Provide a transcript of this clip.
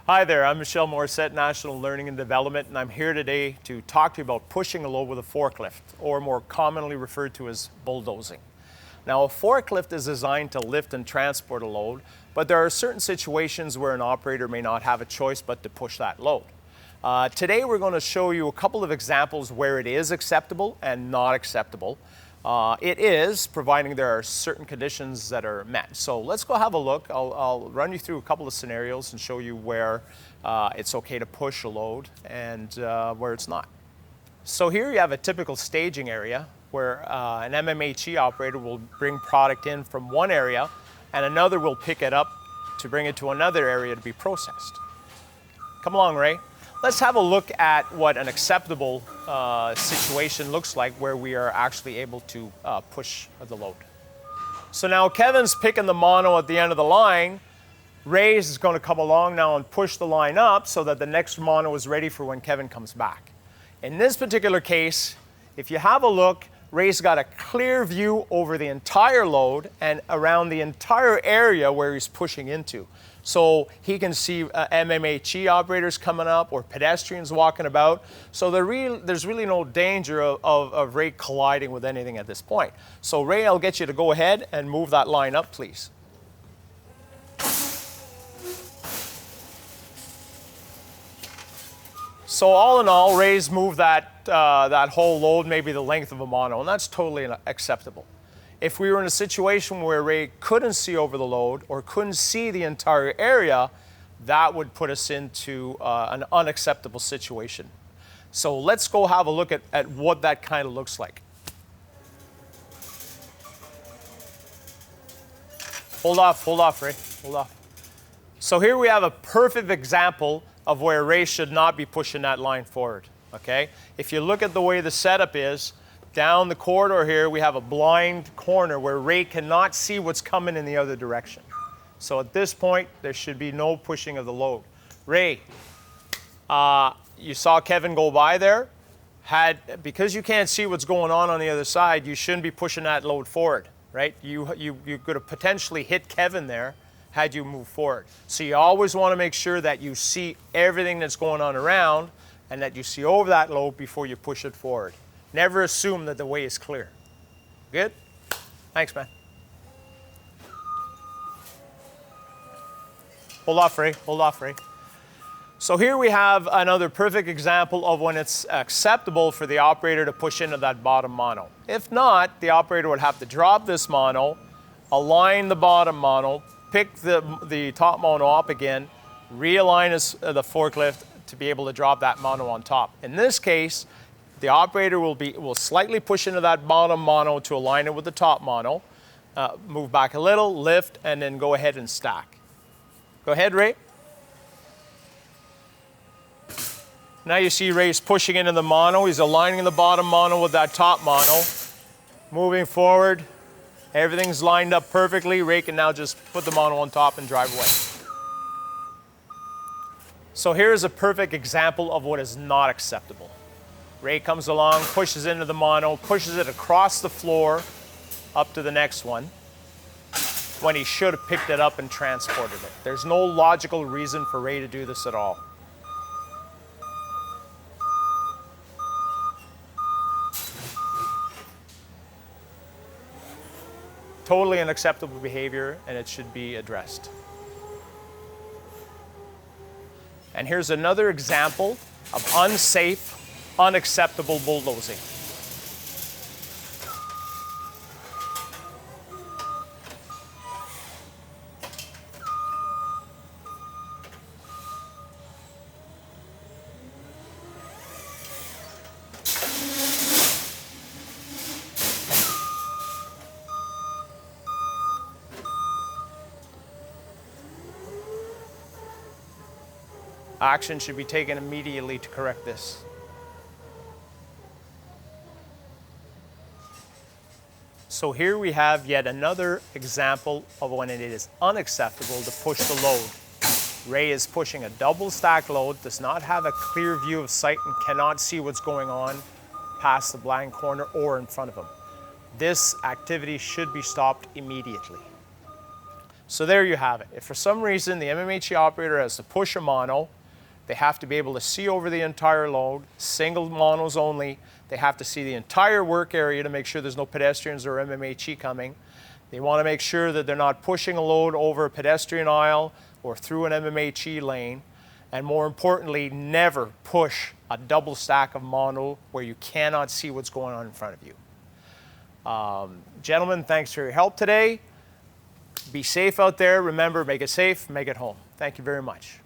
Hi there, I'm Michelle Morissette, National Learning and Development, and I'm here today to talk to you about pushing a load with a forklift, or more commonly referred to as bulldozing. Now, a forklift is designed to lift and transport a load, but there are certain situations where an operator may not have a choice but to push that load. Today we're going to show you a couple of examples where it is acceptable and not acceptable. It is, providing there are certain conditions that are met. So let's go have a look. I'll run you through a couple of scenarios and show you where it's okay to push a load and where it's not. So here you have a typical staging area where an MMHE operator will bring product in from one area and another will pick it up to bring it to another area to be processed. Come along, Ray. Let's have a look at what an acceptable situation looks like where we are actually able to push the load. So now Kevin's picking the mono at the end of the line. Ray is going to come along now and push the line up so that the next mono is ready for when Kevin comes back. In this particular case, if you have a look, Ray's got a clear view over the entire load and around the entire area where he's pushing into. So he can see MMHE operators coming up or pedestrians walking about. So there's really no danger of Ray colliding with anything at this point. So Ray, I'll get you to go ahead and move that line up, please. So all in all, Ray's moved that whole load maybe the length of a mono, and that's totally acceptable. If we were in a situation where Ray couldn't see over the load or couldn't see the entire area, that would put us into an unacceptable situation. So let's go have a look at what that kind of looks like. Hold off, Ray, hold off. So here we have a perfect example of where Ray should not be pushing that line forward, okay? If you look at the way the setup is, down the corridor here, we have a blind corner where Ray cannot see what's coming in the other direction. So at this point, there should be no pushing of the load. Ray, you saw Kevin go by there. Because you can't see what's going on the other side, you shouldn't be pushing that load forward, right? You could have potentially hit Kevin there had you moved forward. So you always want to make sure that you see everything that's going on around and that you see over that load before you push it forward. Never assume that the way is clear. Good? Thanks, man. Hold off, Ray. Hold off, Ray. So here we have another perfect example of when it's acceptable for the operator to push into that bottom mono. If not, the operator would have to drop this mono, align the bottom mono, pick the top mono up again, realign the forklift to be able to drop that mono on top. In this case, the operator will slightly push into that bottom mono to align it with the top mono, move back a little, lift, and then go ahead and stack. Go ahead, Ray. Now you see Ray's pushing into the mono. He's aligning the bottom mono with that top mono. Moving forward, everything's lined up perfectly. Ray can now just put the mono on top and drive away. So here's a perfect example of what is not acceptable. Ray comes along, pushes into the mono, pushes it across the floor up to the next one when he should have picked it up and transported it. There's no logical reason for Ray to do this at all. Totally unacceptable behavior, and it should be addressed. And here's another example of unsafe, unacceptable bulldozing. Action should be taken immediately to correct this. So here we have yet another example of when it is unacceptable to push the load. Ray is pushing a double stack load, does not have a clear view of sight and cannot see what's going on past the blind corner or in front of him. This activity should be stopped immediately. So there you have it. If for some reason the MMHE operator has to push a mono, they have to be able to see over the entire load, single monos only. They have to see the entire work area to make sure there's no pedestrians or MMHE coming. They want to make sure that they're not pushing a load over a pedestrian aisle or through an MMHE lane. And more importantly, never push a double stack of mono where you cannot see what's going on in front of you. Gentlemen, thanks for your help today. Be safe out there. Remember, make it safe, make it home. Thank you very much.